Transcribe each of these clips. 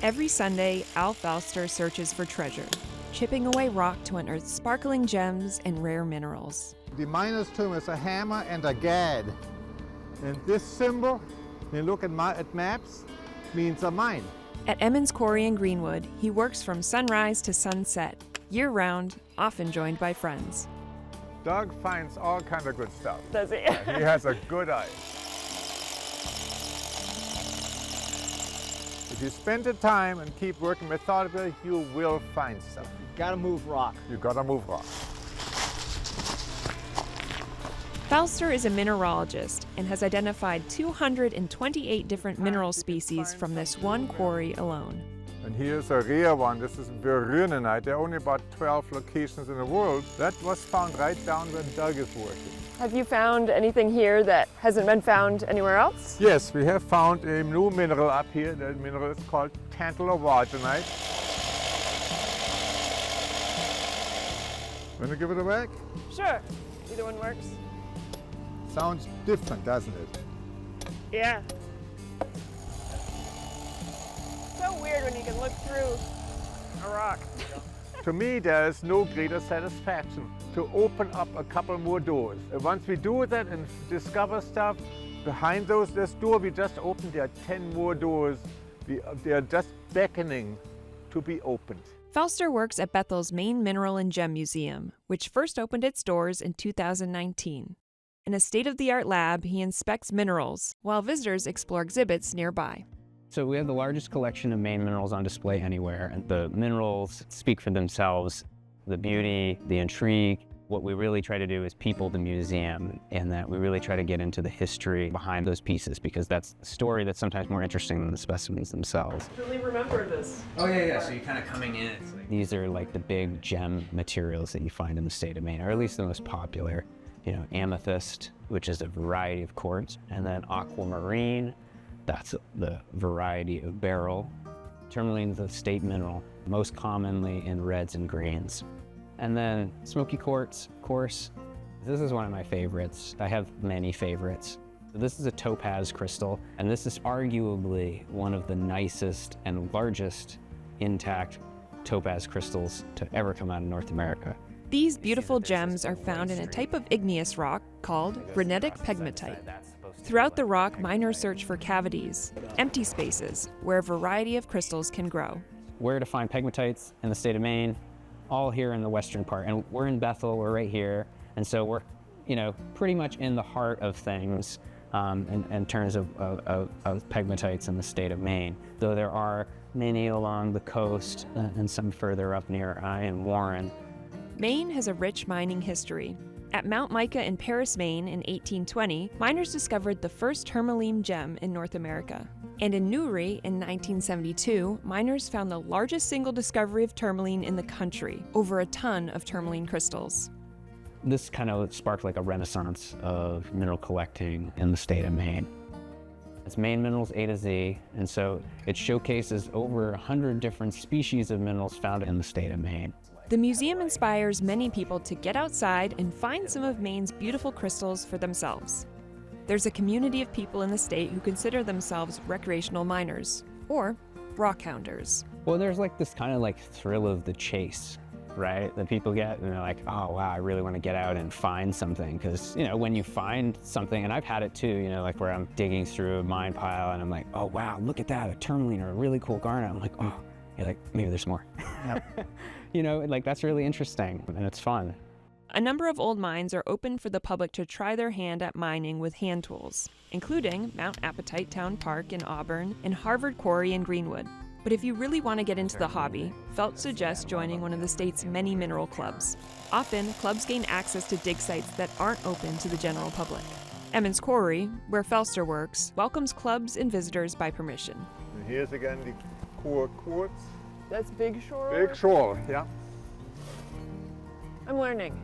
Every Sunday, Al Falster searches for treasure, chipping away rock to unearth sparkling gems and rare minerals. The miner's tomb is a hammer and a gad. And this symbol, when you look at maps, means a mine. At Emmons Quarry in Greenwood, he works from sunrise to sunset, year-round, often joined by friends. Doug finds all kinds of good stuff. Does he? He has a good eye. If you spend the time and keep working methodically, you will find stuff. You gotta move rock. You gotta move rock. Falster is a mineralogist and has identified 228 different mineral species from this one quarry alone. And here's a rare one. This is beryllinite. There are only about 12 locations in the world. That was found right down where Doug is working. Have you found anything here that hasn't been found anywhere else? Yes, we have found a new mineral up here. The mineral is called tantalowodginite. Want to give it a whack? Sure. Either one works. Sounds different, doesn't it? Yeah. So weird when you can look through a rock. To me, there is no greater satisfaction to open up a couple more doors. And once we do that and discover stuff, behind this door we just opened, there are 10 more doors. They are just beckoning to be opened. Falster works at Bethel's Maine Mineral and Gem Museum, which first opened its doors in 2019. In a state-of-the-art lab, he inspects minerals, while visitors explore exhibits nearby. So we have the largest collection of Maine minerals on display anywhere, and the minerals speak for themselves. The beauty, the intrigue. What we really try to do is people the museum, and that we really try to get into the history behind those pieces, because that's a story that's sometimes more interesting than the specimens themselves. Really remember this. Oh yeah. So you're kind of coming in. It's like... These are like the big gem materials that you find in the state of Maine, or at least the most popular. You know, amethyst, which is a variety of quartz, and then aquamarine, that's the variety of beryl. Tourmaline is a state mineral, most commonly in reds and greens. And then smoky quartz, of course. This is one of my favorites. I have many favorites. This is a topaz crystal, and this is arguably one of the nicest and largest intact topaz crystals to ever come out of North America. These beautiful gems are found in a type of igneous rock called granitic pegmatite. Throughout the rock, miners search for cavities, empty spaces, where a variety of crystals can grow. Where to find pegmatites in the state of Maine? All here in the western part. And we're in Bethel, we're right here. And so we're, pretty much in the heart of things in terms of pegmatites in the state of Maine. Though there are many along the coast and some further up near and Warren. Maine has a rich mining history. At Mount Mica in Paris, Maine in 1820, miners discovered the first tourmaline gem in North America. And in Newry in 1972, miners found the largest single discovery of tourmaline in the country, over a ton of tourmaline crystals. This kind of sparked like a renaissance of mineral collecting in the state of Maine. It's Maine Minerals A to Z, and so it showcases over 100 different species of minerals found in the state of Maine. The museum inspires many people to get outside and find some of Maine's beautiful crystals for themselves. There's a community of people in the state who consider themselves recreational miners, or rockhounders. Well, there's like this kind of like thrill of the chase, right? That people get, and they're like, oh wow, I really want to get out and find something. Because, when you find something, and I've had it too, like where I'm digging through a mine pile and I'm like, oh wow, look at that, a tourmaline or a really cool garnet. I'm like, oh, you're like, maybe there's more. Yep. That's really interesting and it's fun. A number of old mines are open for the public to try their hand at mining with hand tools, including Mount Appetite Town Park in Auburn and Harvard Quarry in Greenwood. But if you really want to get into the hobby, Felt suggests joining one of the state's many mineral clubs. Often, clubs gain access to dig sites that aren't open to the general public. Emmons Quarry, where Falster works, welcomes clubs and visitors by permission. And here's again the core quartz. That's Big Shore? Big Shore, yeah. I'm learning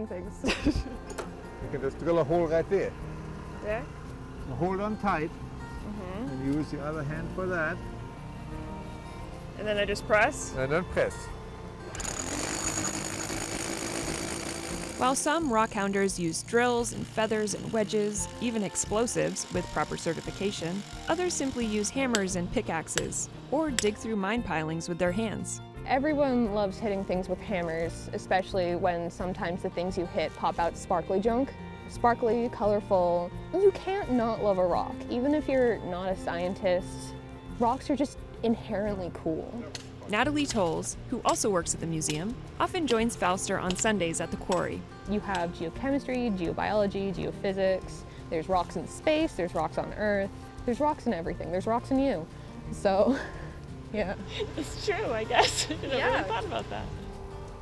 things. You can just drill a hole right there. Yeah? Hold on tight, and use the other hand for that. And then I just press? And then press. While some rockhounders use drills and feathers and wedges, even explosives with proper certification, others simply use hammers and pickaxes, or dig through mine pilings with their hands. Everyone loves hitting things with hammers, especially when sometimes the things you hit pop out sparkly junk. Sparkly, colorful. You can't not love a rock. Even if you're not a scientist, rocks are just inherently cool. Natalie Tolles, who also works at the museum, often joins Falster on Sundays at the quarry. You have geochemistry, geobiology, geophysics. There's rocks in space, there's rocks on Earth. There's rocks in everything. There's rocks in you. So, yeah. It's true, I guess. I never really thought about that.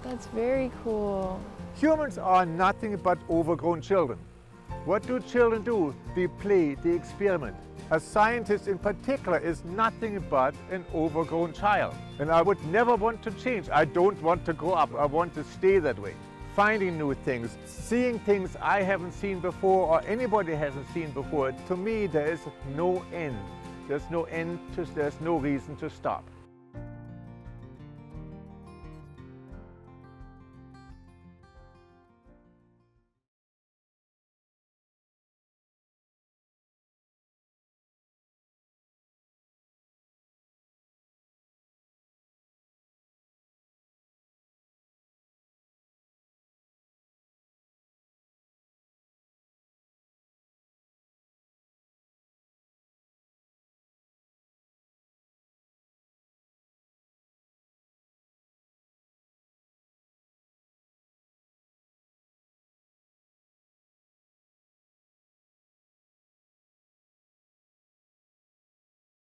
That's very cool. Humans are nothing but overgrown children. What do children do? They play, they experiment. A scientist in particular is nothing but an overgrown child. And I would never want to change. I don't want to grow up. I want to stay that way. Finding new things, seeing things I haven't seen before or anybody hasn't seen before. To me, there is no end. There's no end, there's no reason to stop.